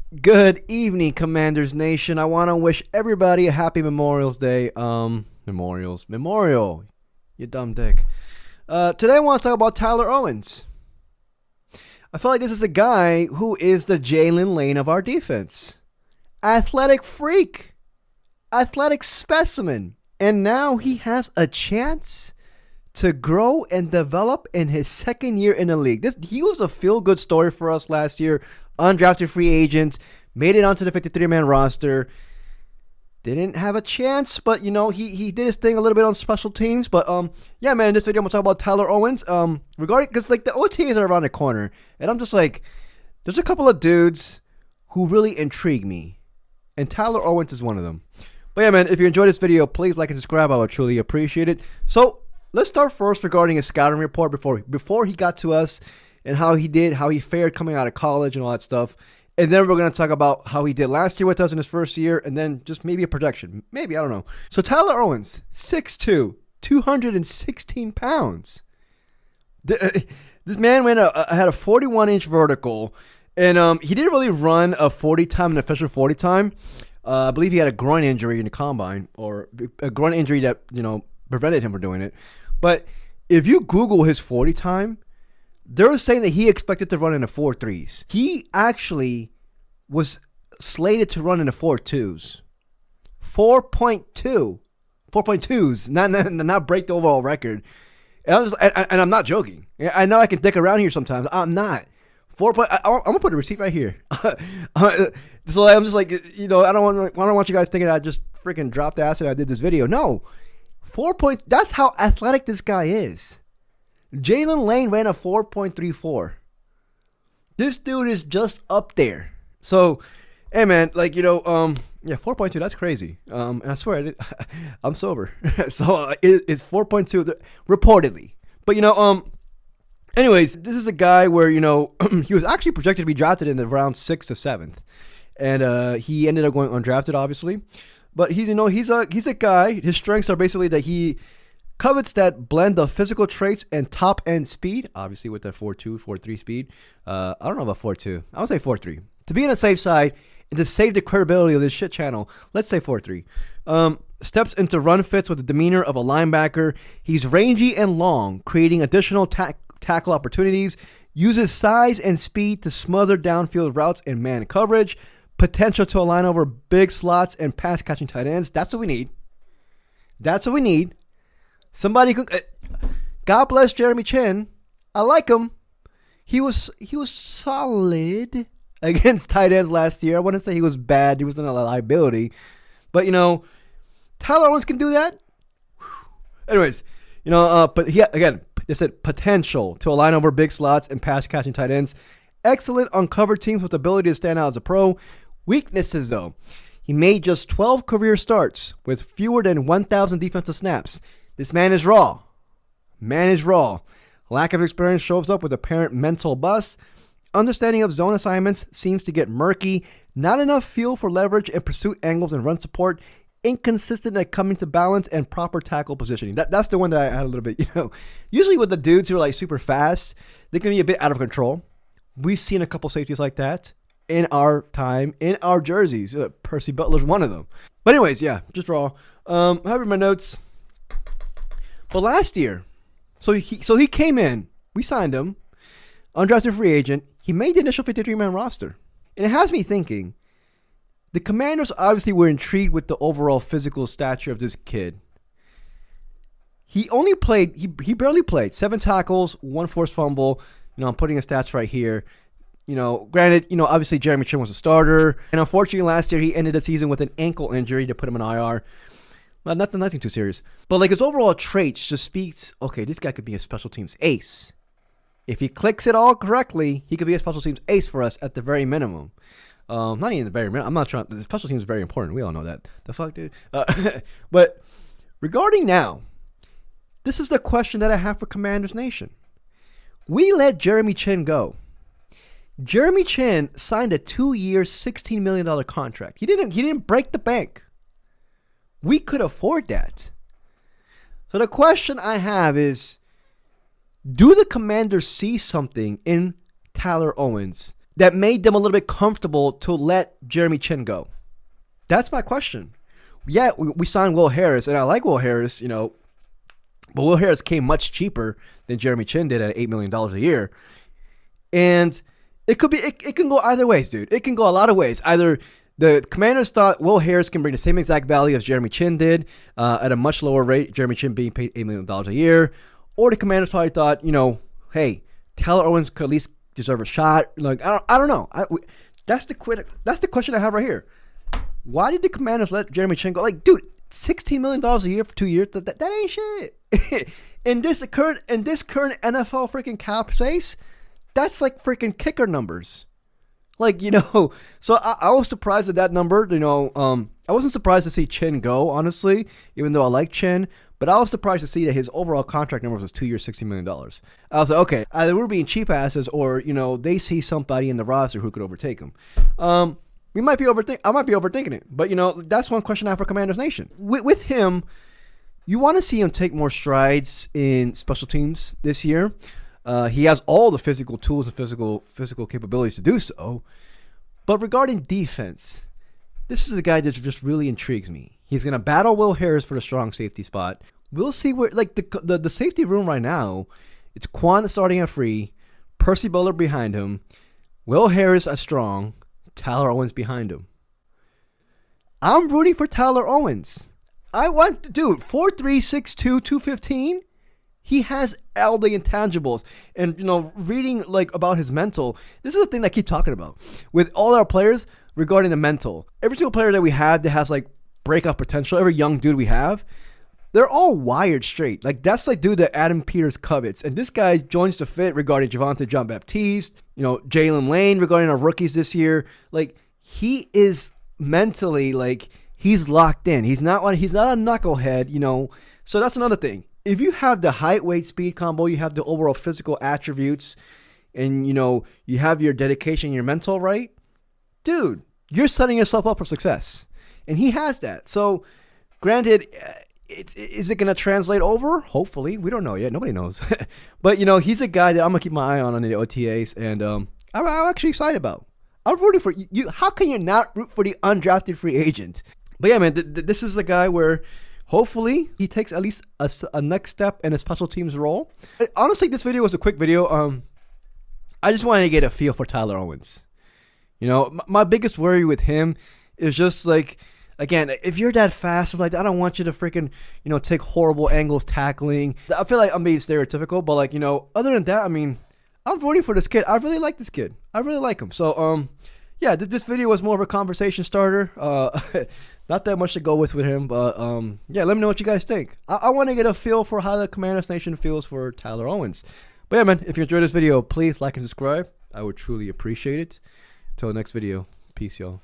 Good evening, Commanders Nation. I want to wish everybody a happy Memorial's Day. Memorial. You dumb dick. Today I want to talk about Tyler Owens. I feel like this is a guy who is the Jalen Lane of our defense. Athletic freak. Athletic specimen. And now he has a chance to grow and develop in his second year in the league. He was a feel-good story for us last year. Undrafted free agent, made it onto the 53-man roster. Didn't have a chance, but he did his thing a little bit on special teams. But yeah, man, in this video I'm gonna talk about Tyler Owens. Regarding because like the OTAs are around the corner, and I'm just like, there's a couple of dudes who really intrigue me, and Tyler Owens is one of them. But yeah, man, if you enjoyed this video, please like and subscribe. I would truly appreciate it. So let's start first regarding his scouting report before he got to us. And how he fared coming out of college and all that stuff. And then we're going to talk about how he did last year with us in his first year, and then just maybe a projection. Maybe, I don't know. So Tyler Owens, 6'2", 216 pounds. This man had a 41-inch vertical, and he didn't really run a 40 time, an official 40 time. I believe he had a groin injury in the combine, or a groin injury that, prevented him from doing it. But if you Google his 40 time, they're saying that he expected to run in the 4.3s. He actually was slated to run in the 4.2s. 4.2s, not break the overall record. And I'm not joking. I know I can dick around here sometimes. I'm not. I'm gonna put a receipt right here. So I'm just like, I don't want you guys thinking I just freaking dropped the acid and I did this video. No, that's how athletic this guy is. Jalen Lane ran a 4.34. This dude is just up there. So, hey man, yeah, 4.2. That's crazy. And I swear, I'm sober. So it's 4.2 reportedly. But anyways, this is a guy where he was actually projected to be drafted in the round 6th to 7th, and he ended up going undrafted, obviously. But he's a guy. His strengths are basically that he covets that blend of physical traits and top-end speed, obviously with that 4.2, 4.3 speed. I don't know about 4.2. I would say 4.3. To be on the safe side and to save the credibility of this shit channel, let's say 4.3. Steps into run fits with the demeanor of a linebacker. He's rangy and long, creating additional tackle opportunities. Uses size and speed to smother downfield routes and man coverage. Potential to align over big slots and pass-catching tight ends. That's what we need. Somebody could. God bless Jeremy Chinn. I like him. He was solid against tight ends last year. I wouldn't say he was bad. He wasn't a liability, but Tyler Owens can do that. Anyways, but he again, they said potential to align over big slots and pass catching tight ends. Excellent on cover teams with the ability to stand out as a pro. Weaknesses though, he made just 12 career starts with fewer than 1,000 defensive snaps. This man is raw. Lack of experience shows up with apparent mental bust. Understanding of zone assignments seems to get murky. Not enough feel for leverage and pursuit angles and run support. Inconsistent at coming to balance and proper tackle positioning. That's the one that I had a little bit, Usually with the dudes who are like super fast, they can be a bit out of control. We've seen a couple safeties like that in our time, in our jerseys. Percy Butler's one of them. But anyways, yeah, just raw. I have in my notes. But last year, so he came in. We signed him, undrafted free agent. He made the initial 53-man roster, and it has me thinking. The Commanders obviously were intrigued with the overall physical stature of this kid. He barely played 7 tackles, 1 forced fumble. I'm putting his stats right here. Granted, obviously Jeremy Chinn was a starter, and unfortunately last year he ended the season with an ankle injury to put him in IR. Well, nothing too serious. But his overall traits just speaks, okay, this guy could be a special teams ace. If he clicks it all correctly, he could be a special teams ace for us at the very minimum. Not even the very minimum. I'm not trying. The special teams is very important. We all know that. The fuck, dude? But regarding now, this is the question that I have for Commanders Nation. We let Jeremy Chinn go. Jeremy Chinn signed a 2-year, $16 million contract. He didn't break the bank. We could afford that. So the question I have is, do the Commanders see something in Tyler Owens that made them a little bit comfortable to let Jeremy Chinn go? That's my question. Yeah, we signed Will Harris, and I like Will Harris, but Will Harris came much cheaper than Jeremy Chinn did at $8 million a year. And it can go either ways, dude. It can go a lot of ways. Either the Commanders thought Will Harris can bring the same exact value as Jeremy Chinn did at a much lower rate, Jeremy Chinn being paid $8 million a year, or the Commanders probably thought, hey, Tyler Owens could at least deserve a shot. Like, I don't know. That's the question I have right here. Why did the Commanders let Jeremy Chinn go? Like, dude, $16 million a year for 2 years, that ain't shit. in this current NFL freaking cap space, that's like freaking kicker numbers. Like, so I was surprised at that number. I wasn't surprised to see Chinn go, honestly, even though I like Chinn. But I was surprised to see that his overall contract number was 2 years, $60 million. I was like, okay, either we're being cheap asses or, they see somebody in the roster who could overtake him. I might be overthinking it. But, that's one question I have for Commanders Nation. With him, you want to see him take more strides in special teams this year. He has all the physical tools and physical capabilities to do so. But regarding defense, this is a guy that just really intrigues me. He's going to battle Will Harris for the strong safety spot. We'll see where, like, the safety room right now, it's Quan starting at free, Percy Butler behind him, Will Harris at strong, Tyler Owens behind him. I'm rooting for Tyler Owens. I want, dude, 4'3", 6'2", 215. He has all the intangibles. And, reading, like, about his mental, this is the thing that I keep talking about. With all our players regarding the mental, every single player that we have that has, like, breakout potential, every young dude we have, they're all wired straight. Like, that's like dude that Adam Peters covets. And this guy joins the fit regarding Javonte Jean-Baptiste, Jalen Lane regarding our rookies this year. Like, he is mentally, like, he's locked in. He's not a knucklehead, So that's another thing. If you have the height, weight, speed combo, you have the overall physical attributes, and, you have your dedication, your mental right, dude, you're setting yourself up for success. And he has that. So, granted, is it going to translate over? Hopefully. We don't know yet. Nobody knows. But, he's a guy that I'm going to keep my eye on the OTAs. And I'm actually excited about. I'm rooting for you. How can you not root for the undrafted free agent? But, yeah, man, this is the guy where hopefully he takes at least a next step in a special teams role. Honestly, this video was a quick video. I just wanted to get a feel for Tyler Owens. My biggest worry with him is just like, again, if you're that fast, it's like, I don't want you to freaking, take horrible angles tackling. I feel like I'm being stereotypical, but like, other than that, I mean, I'm voting for this kid. I really like this kid. I really like him. So, yeah, this video was more of a conversation starter. Not that much to go with him, but yeah, let me know what you guys think. I want to get a feel for how the Commanders Nation feels for Tyler Owens. But yeah, man, if you enjoyed this video, please like and subscribe. I would truly appreciate it. Until next video, peace, y'all.